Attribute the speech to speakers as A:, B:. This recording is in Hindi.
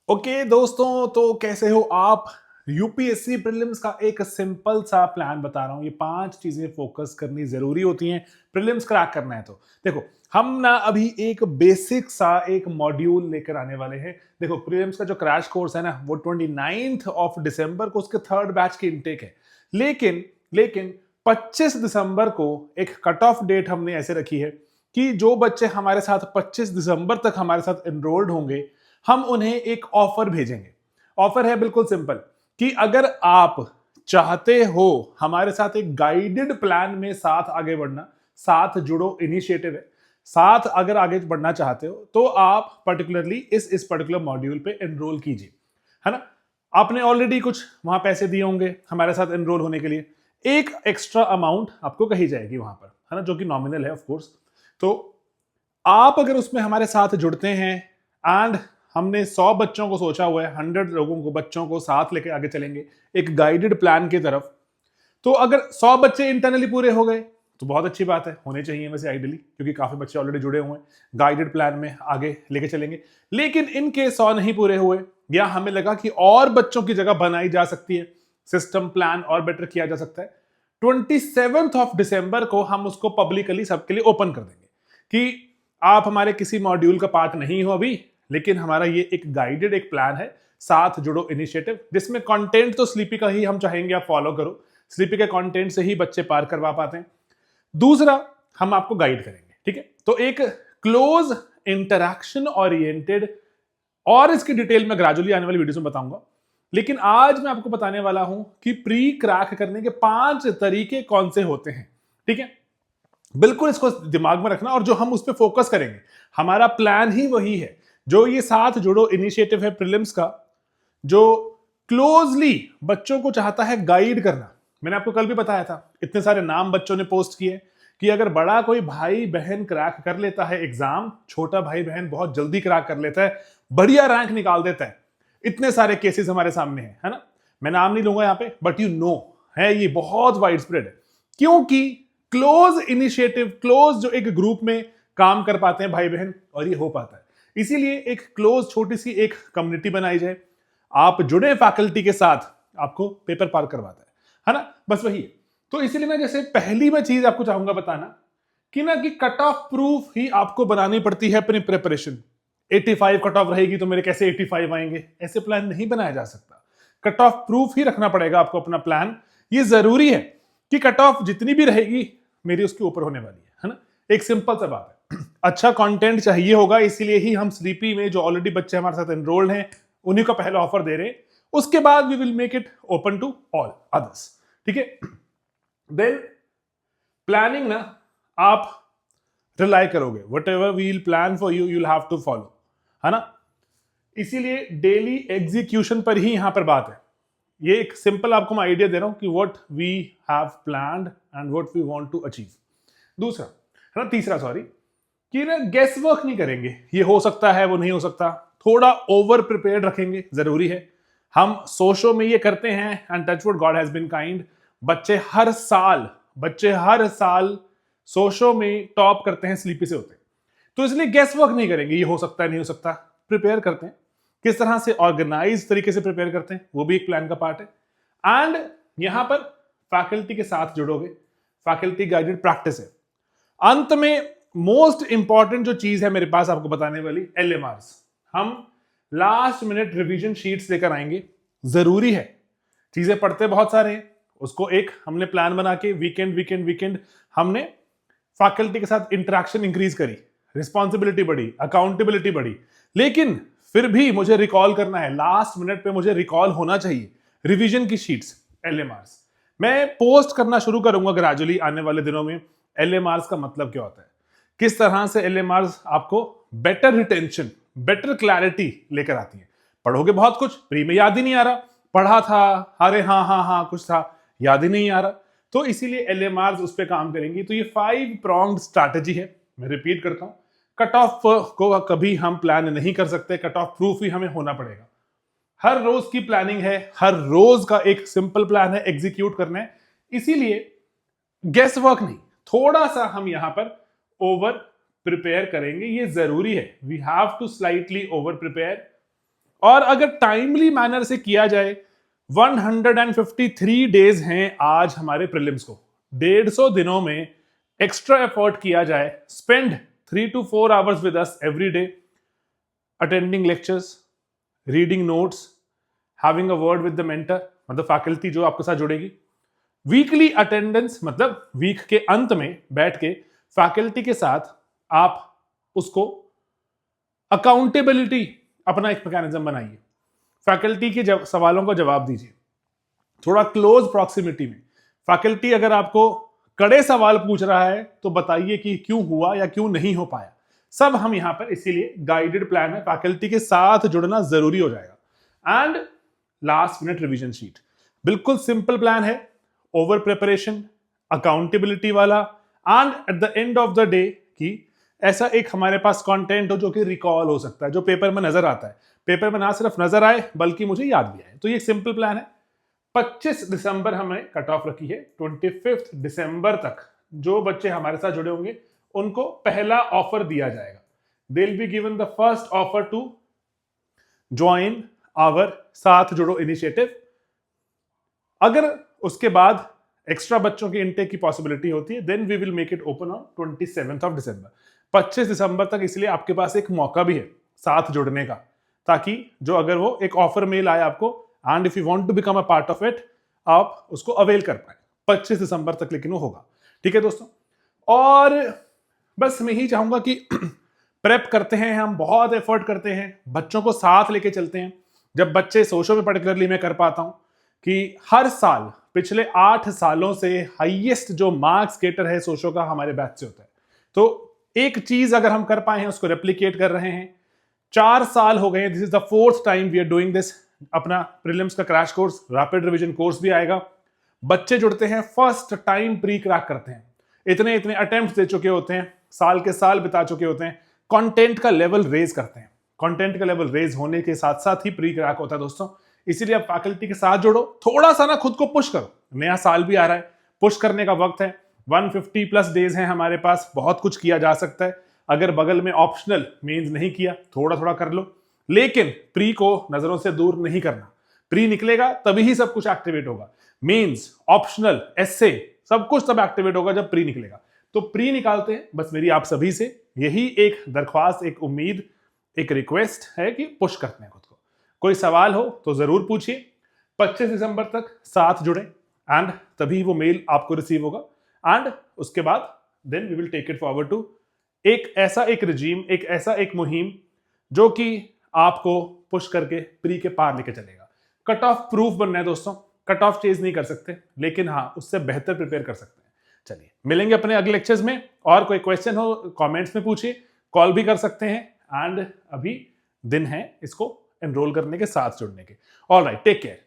A: ओके दोस्तों, तो कैसे हो आप। यूपीएससी प्रीलिम्स का एक सिंपल सा प्लान बता रहा हूं। ये 5 चीजें फोकस करनी जरूरी होती हैं प्रीलिम्स क्रैक करना है। तो देखो, हम ना अभी एक बेसिक सा एक मॉड्यूल लेकर आने वाले हैं। देखो, प्रीलिम्स का जो क्रैश कोर्स है ना, वो 29 ऑफ दिसंबर को उसके थर्ड बैच की इनटेक है। लेकिन लेकिन 25 दिसंबर को एक कट ऑफ डेट हमने ऐसे रखी है कि जो बच्चे हमारे साथ 25 दिसंबर तक हमारे साथ एनरोल्ड होंगे, हम उन्हें एक ऑफर भेजेंगे। ऑफर है बिल्कुल सिंपल कि अगर आप चाहते हो हमारे साथ एक गाइडेड प्लान में साथ आगे बढ़ना, साथ जुड़ो इनिशिएटिव है, साथ अगर आगे बढ़ना चाहते हो तो आप पर्टिकुलरली इस पर्टिकुलर मॉड्यूल पे एनरोल कीजिए, है ना। आपने ऑलरेडी कुछ वहां पैसे दिए होंगे हमारे साथ एनरोल होने के लिए। एक एक्स्ट्रा अमाउंट आपको कही जाएगी वहां पर, है ना, जो कि नॉमिनल है ऑफ कोर्स। तो आप अगर उसमें हमारे साथ जुड़ते हैं एंड हमने 100 बच्चों को सोचा हुआ है, 100 लोगों को, बच्चों को साथ लेके आगे चलेंगे एक गाइडेड प्लान की तरफ। तो अगर 100 बच्चे इंटरनली पूरे हो गए तो बहुत अच्छी बात है, होने चाहिए वैसे आइडियली, क्योंकि काफी बच्चे ऑलरेडी जुड़े हुए हैं, गाइडेड प्लान में आगे लेके चलेंगे। लेकिन इनके 100 नहीं पूरे हुए या हमें लगा कि और बच्चों की जगह बनाई जा सकती है, सिस्टम प्लान और बेटर किया जा सकता है, 27 ऑफ दिसंबर को हम उसको पब्लिकली सबके लिए ओपन कर देंगे कि आप हमारे किसी मॉड्यूल का पार्ट नहीं हो अभी, लेकिन हमारा ये एक गाइडेड एक प्लान है, साथ जुड़ो इनिशिएटिव, जिसमें कंटेंट तो स्लीपी का ही हम चाहेंगे आप फॉलो करो। स्लीपी के कंटेंट से ही बच्चे पार करवा पाते हैं। दूसरा, हम आपको गाइड करेंगे, ठीक है। तो एक क्लोज इंटरैक्शन ओरिएंटेड, और इसकी डिटेल में ग्रेजुअली आने वाली वीडियोस में बताऊंगा। लेकिन आज मैं आपको बताने वाला हूं कि प्री क्रैक करने के 5 तरीके कौन से होते हैं, ठीक है। बिल्कुल इसको दिमाग में रखना, और जो हम उस पर फोकस करेंगे, हमारा प्लान ही वही है। जो ये साथ जुड़ो इनिशिएटिव है प्रीलिम्स का, जो क्लोजली बच्चों को चाहता है गाइड करना। मैंने आपको कल भी बताया था, इतने सारे नाम बच्चों ने पोस्ट किए कि अगर बड़ा कोई भाई बहन क्रैक कर लेता है एग्जाम, छोटा भाई बहन बहुत जल्दी क्रैक कर लेता है, बढ़िया रैंक निकाल देता है। इतने सारे केसेस हमारे सामने हैं, है ना। मैं नाम नहीं लूंगा यहाँ पे, बट यू नो है, ये बहुत वाइड स्प्रेड है। क्योंकि क्लोज इनिशिएटिव, क्लोज जो एक ग्रुप में काम कर पाते हैं भाई बहन, और ये हो पाता है। इसीलिए एक क्लोज छोटी सी एक कम्युनिटी बनाई जाए, आप जुड़े फैकल्टी के साथ, आपको पेपर पार करवाता है ना, बस वही है। तो इसीलिए ना, जैसे पहली मैं चीज आपको चाहूंगा बताना कि ना, कि कट ऑफ प्रूफ ही आपको बनानी पड़ती है अपनी प्रिपरेशन। 85 कट ऑफ रहेगी तो मेरे कैसे 85 आएंगे, ऐसे प्लान नहीं बनाया जा सकता। कट ऑफ प्रूफ ही रखना पड़ेगा आपको अपना प्लान। ये जरूरी है कि कट ऑफ जितनी भी रहेगी मेरी उसके ऊपर होने वाली है ना। एक सिंपल सा बात है, अच्छा कंटेंट चाहिए होगा, इसीलिए ही हम स्लीपी में जो ऑलरेडी बच्चे हमारे साथ एनरोल्ड हैं उन्हीं का पहला ऑफर दे रहे हैं। उसके बाद we will make it open to all others, ठीक है। देन प्लानिंग ना, आप रिलाई करोगे, whatever we will plan for you, you'll have to follow, है ना। इसीलिए डेली एग्जीक्यूशन पर ही यहां पर बात है। ये एक सिंपल आपको मैं आइडिया दे रहा हूं कि what we have planned and what we want to achieve. दूसरा, है ना, तीसरा सॉरी, कि ना गेस वर्क नहीं करेंगे, ये हो सकता है वो नहीं हो सकता, थोड़ा ओवर प्रिपेयर्ड रखेंगे, जरूरी है। हम सोशो में ये करते हैं and touch wood God has been kind, बच्चे हर साल सोशो में टॉप करते हैं, स्लीपी से होते हैं। तो इसलिए गेस वर्क नहीं करेंगे, ये हो सकता है नहीं हो सकता, प्रिपेयर करते हैं। किस तरह से ऑर्गेनाइज तरीके से प्रिपेयर करते हैं, वो भी एक प्लान का पार्ट है। एंड यहां पर फैकल्टी के साथ जुड़ोगे, फैकल्टी गाइडेड प्रैक्टिस है। अंत में मोस्ट इंपॉर्टेंट जो चीज है मेरे पास आपको बताने वाली, एलएमआरस। हम लास्ट मिनट रिवीजन शीट्स लेकर आएंगे, जरूरी है। चीजें पढ़ते बहुत सारे हैं, उसको एक हमने प्लान बना के वीकेंड हमने फैकल्टी के साथ इंटरेक्शन इंक्रीज करी, रिस्पॉन्सिबिलिटी बढ़ी, अकाउंटेबिलिटी बढ़ी। लेकिन फिर भी मुझे रिकॉल करना है, लास्ट मिनट पे मुझे रिकॉल होना चाहिए रिवीजन की शीट्स, एलएमआरस। मैं पोस्ट करना शुरू करूंगा ग्रेजुअली आने वाले दिनों में, एलएमआरस का मतलब क्या होता है, किस तरह से एलएमआरस आपको बेटर रिटेंशन, बेटर क्लैरिटी लेकर आती है। पढ़ोगे बहुत कुछ, प्री में याद ही नहीं आ रहा, पढ़ा था, अरे हाँ हाँ हाँ कुछ था, याद ही नहीं आ रहा। तो इसीलिए एलएमआरस उस पर काम करेंगी। तो ये 5 pronged स्ट्रैटेजी है, मैं रिपीट करता हूं। कट ऑफ को कभी हम प्लान नहीं कर सकते, कट ऑफ प्रूफ ही हमें होना पड़ेगा। हर रोज की प्लानिंग है, हर रोज का एक सिंपल प्लान है, एग्जीक्यूट करना है। इसीलिए गेस वर्क नहीं, थोड़ा सा हम यहां पर ओवर प्रिपेयर करेंगे, ये जरूरी है। We have to slightly over prepare, और अगर टाइमली मैनर से किया जाए 153 डेज हैं आज हमारे प्रीलिम्स को, 150 दिनों में एक्स्ट्रा एफर्ट किया जाए, spend 3 to 4 hours with us every day, attending lectures, reading notes, having a word with the mentor, मतलब फैकल्टी जो आपके साथ जुड़ेगी, वीकली अटेंडेंस, मतलब वीक के अंत में बैठ के फैकल्टी के साथ आप उसको अकाउंटेबिलिटी अपना एक मैकेनिज्म बनाइए, फैकल्टी के सवालों का जवाब दीजिए, थोड़ा क्लोज प्रॉक्सिमिटी में। फैकल्टी अगर आपको कड़े सवाल पूछ रहा है तो बताइए कि क्यों हुआ या क्यों नहीं हो पाया। सब हम यहां पर इसीलिए गाइडेड प्लान है, फैकल्टी के साथ जुड़ना जरूरी हो जाएगा। And last minute revision sheet, बिल्कुल सिंपल प्लान है, ओवर प्रिपरेशन, अकाउंटेबिलिटी वाला, and at the end of the day की ऐसा एक हमारे पास कंटेंट हो जो कि रिकॉल हो सकता है, जो पेपर में नजर आता है, पेपर में ना सिर्फ नजर आए बल्कि मुझे याद भी आए। तो ये सिंपल प्लान है। 25 दिसंबर हमें कट ऑफ रखी है, 25 दिसंबर तक जो बच्चे हमारे साथ जुड़े होंगे उनको पहला ऑफर दिया जाएगा। They will be given the first offer to join our साथ जुड़ो इनिशिएटिव। अगर उसके बाद एक्स्ट्रा बच्चों के इनटेक की पॉसिबिलिटी होती है, then we will make it open on 27 of December, 25 दिसंबर तक। इसलिए आपके पास एक मौका भी है साथ जुड़ने का, ताकि जो अगर वो एक ऑफर मेल आए आपको, and if you want to become a part of it, आप उसको अवेल कर पाए 25 दिसंबर तक, लेकिन वो होगा। ठीक है दोस्तों, और बस मैं ही चाहूंगा कि प्रेप करते हैं हम, बहुत एफर्ट करते हैं, बच्चों को साथ लेके चलते हैं। जब बच्चे सोशो में पर्टिकुलरली मैं कर पाता हूं कि हर साल पिछले 8 सालों से हाईएस्ट जो मार्क्स गेटर है सोशो का हमारे बैच से होता है। तो एक चीज अगर हम कर पाए हैं उसको रेप्लिकेट कर रहे हैं। 4 साल हो गए, this is the 4th time we are doing this. अपना प्रीलिम्स का crash course, rapid revision course भी आएगा। बच्चे जुड़ते हैं, फर्स्ट टाइम प्री क्रैक करते हैं, इतने इतने अटेम्प्ट दे चुके होते हैं, साल के साल बिता चुके होते हैं, कंटेंट का लेवल रेज करते हैं। कंटेंट का लेवल रेज होने के साथ साथ ही प्री क्रैक होता है दोस्तों। इसीलिए आप फैकल्टी के साथ जुड़ो, थोड़ा सा ना खुद को पुश करो, नया साल भी आ रहा है, पुश करने का वक्त है। 150 प्लस डेज हैं हमारे पास, बहुत कुछ किया जा सकता है। अगर बगल में ऑप्शनल मेंस नहीं किया, थोड़ा थोड़ा कर लो, लेकिन प्री को नजरों से दूर नहीं करना। प्री निकलेगा तभी ही सब कुछ एक्टिवेट होगा। मेंस, ऑप्शनल, एस्से, सब कुछ तब एक्टिवेट होगा जब प्री निकलेगा। तो प्री निकालते हैं, बस मेरी आप सभी से यही एक दरख्वास्त, एक उम्मीद, एक रिक्वेस्ट है कि पुश करते हैं खुद को। कोई सवाल हो तो जरूर पूछिए। 25 दिसंबर तक साथ जुड़े, एंड तभी वो मेल आपको रिसीव होगा, एंड उसके बाद then we will take it forward to एक ऐसा एक रिजीम, एक ऐसा एक मुहिम जो कि आपको पुश करके प्री के पार लेके चलेगा। कट ऑफ प्रूफ बनना है दोस्तों, कट ऑफ चेंज नहीं कर सकते, लेकिन हाँ उससे बेहतर प्रिपेयर कर सकते हैं। चलिए मिलेंगे अपने अगले लेक्चर्स में, और कोई क्वेश्चन हो कमेंट्स में पूछिए, कॉल भी कर सकते हैं, एंड अभी दिन है इसको एनरोल करने के, साथ जुड़ने के। All right, take care.